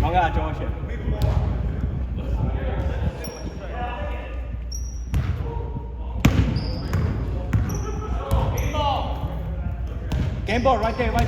講緊阿 George。Game ball right there, right?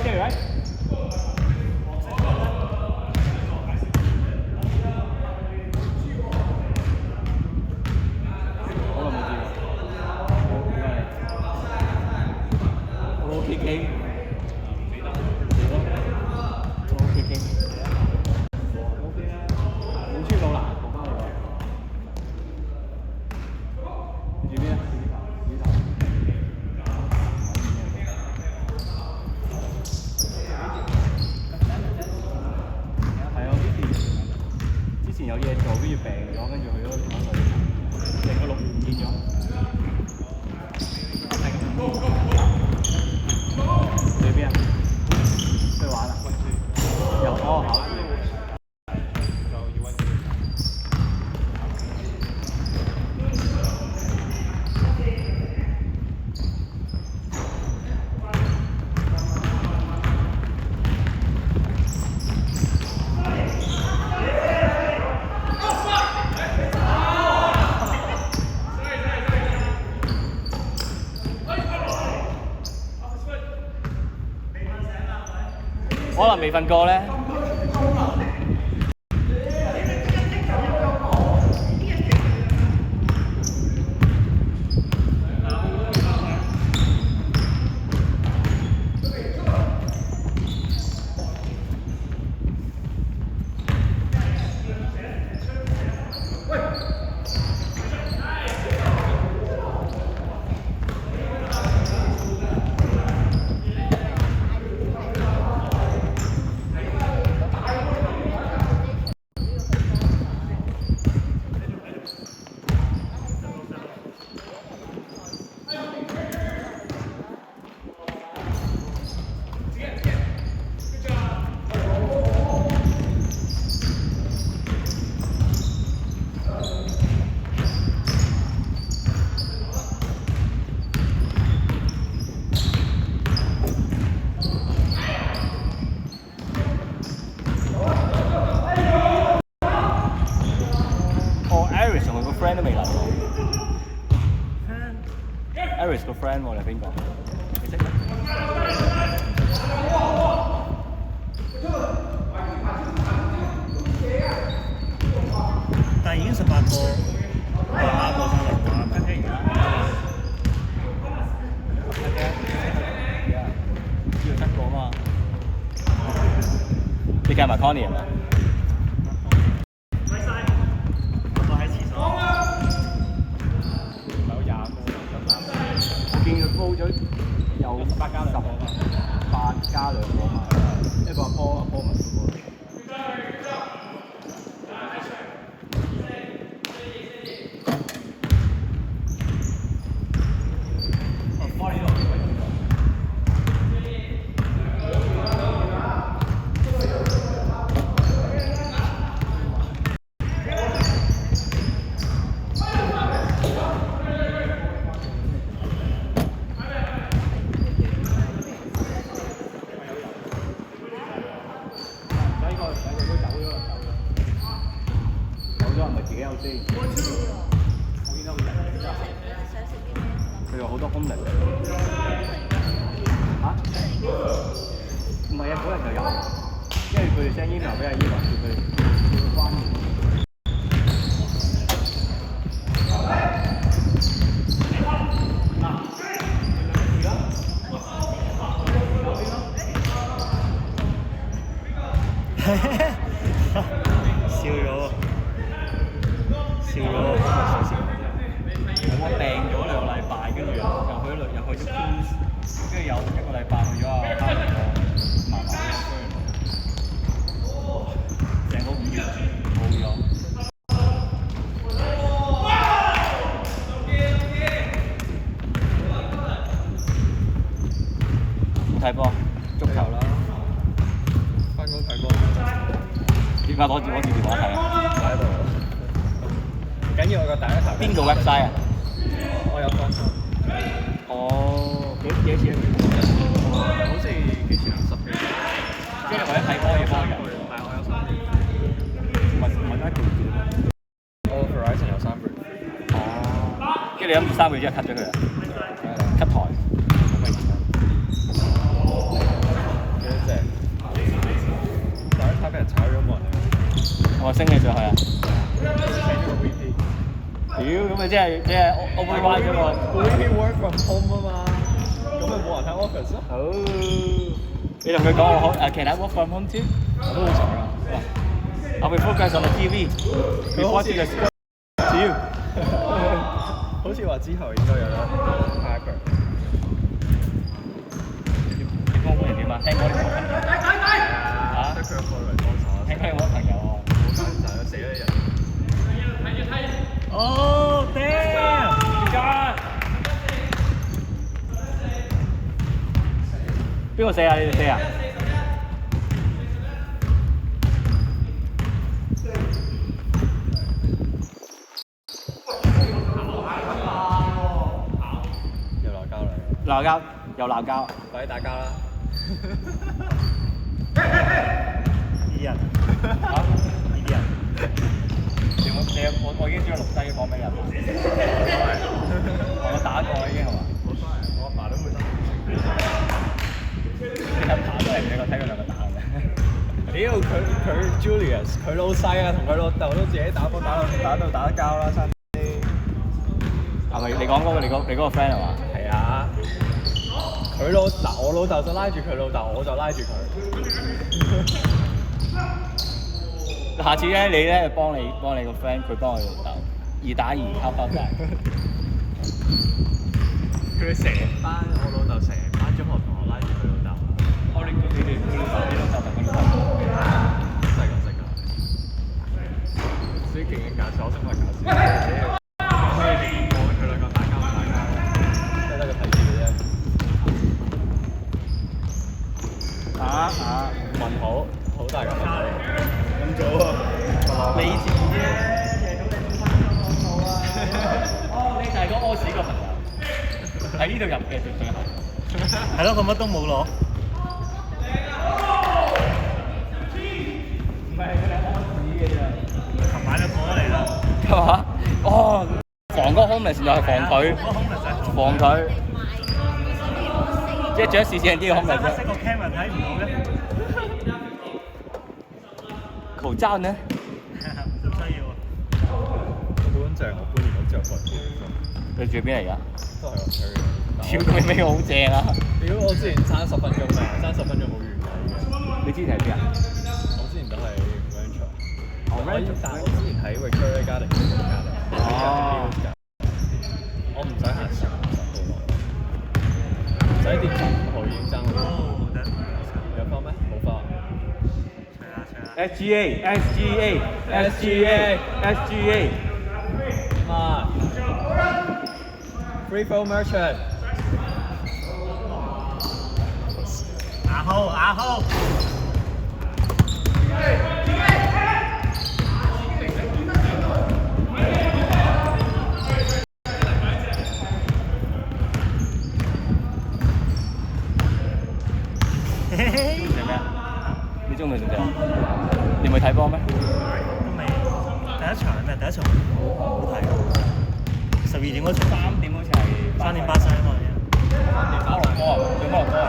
有嘢做，跟住病咗，跟住去咗嗰度，成個6年唔見咗。去邊啊？去玩啊？又考試。可能未瞓過咧。friend 都未嚟喎 ，Aris 個 friend 喎，你係邊個？你識咩？但係已經18個，下一個先嚟打，跟住而家要7個嘛？你計埋 Connie 係咪？報咗有8加2個，8加2個嘛，一個阿波文嗰個。佢有好多功能嚇？唔係啊，嗰日就有，因為佢哋 send email 俾阿姨話叫佢關門。我病咗2個禮拜，跟住又去咗 cruise， 跟住有1個禮拜去咗啊哈密個麻麻嘅，成個5月冇咗。睇波，足球啦，翻工睇波。點解攞住電話睇啊？喺度。唔緊要，我個第一頭。邊個 website 啊？我有放鬆。哦，幾錢？好似幾錢啊？10幾。跟住為咗睇波要幫人。係，我有3年。你諗住3個月之後 cut 咗佢啊？cut 台。幾正。第一 part 俾人炒咗冇人。我升你上去啊！請咗個 VP。屌，咁咪即係 override 咗個 VP work from home 啊嘛，咁咪冇人喺 office 咯。好，你同佢講我好，can I work from home too？我都好想啊。I will focus on the TV. 佢好似 屌，好似話之後應該有得 hybrid。點講歡迎點啊？聽講你冇朋友啊？得佢一個嚟幫手。聽講你冇朋友喎。冇揀曬，死咗一人。Oh damn! God！ 邊個死啊？你哋死啊？又鬧交啦！鬧交又鬧交，快啲打交啦！呢人嚇呢啲人，我已經將錄低講俾人啦。我打過已經係嘛？我阿爸都會打。你阿爸都嚟俾我睇佢兩個打嘅。屌佢 Julius 佢老細啊，同佢老豆都自己打波打交啦，差啲。係咪你講嗰個你嗰個 friend 係嘛？係啊。我老豆就拉住佢老豆，我就拉住佢。下次咧，你咧幫你個 friend， 佢幫我老豆，2打2敲包仔。佢成班我老豆成班中學同學拉住佢老豆。我哋佢老豆同佢老豆。真係㗎。所以勁嘅搞笑，我想話搞笑。佢兩個打交，都係得個睇字嘅啫。問號，好大個問號。咁早啊！你以前啫，夜早你中翻個網號啊！哦，你就係嗰屙屎個朋友，喺呢度入嘅最後。係咯，佢乜都冇攞。唔係佢哋屙屎嘅啫。琴晚就過咗嚟啦。係嘛？哦，防嗰個 homeless 就係防佢，防佢。即係著視線啲嘅 homeless。黑色個 camera 睇唔到咧。口罩呢？唔需要啊。好撚正，我半年咁之後過嚟。你住邊嚟㗎？都係我吹嘅。超鬼咩好正啊！屌，我之前爭10分鐘㗎，爭10分鐘好遠㗎。你之前係邊啊？我之前都係 Rancho。但係我之前喺 Victoria Garden 嘅隔離。哦。我唔使行10號路，唔使掂15號已經爭好遠。有包咩？冇包。SGA。Free throw merchant。阿豪。做咩啊？你中午做咩啊？你唔去睇波咩？都未。第一場係咩？第一場好睇㗎。12點嗰場。3點好似係。3點巴西啊嘛。打落波啊！對摩洛哥啊！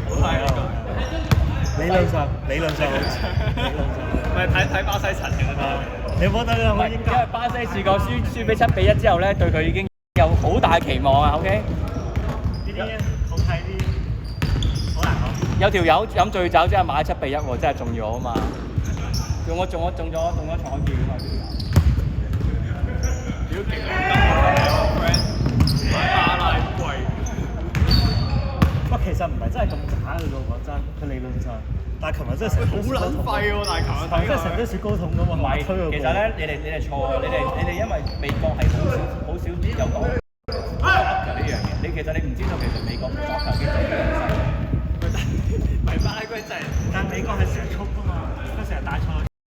好睇啊！理論上好似。唔係睇巴西塵嘅啫。你覺得咧？唔係，因為巴西試過輸俾7-1之後咧，對佢已經有好大期望啊。OK。呢啲好睇啲，好難講。有條友飲醉酒，真係買7-1喎，真係重要啊嘛！中咗彩票啊嘛！屌勁啊！我 friend 買巴拉圭。不過其實唔係真係咁渣嘅喎，講真，佢理論上。但係琴日真係成好撚廢喎！但係琴日睇真係成堆雪糕筒㗎嘛，唔係，其實咧，你哋錯啊！你哋因為美國係好少有講 soccer 呢樣嘢，其實你唔知道其實美國 soccer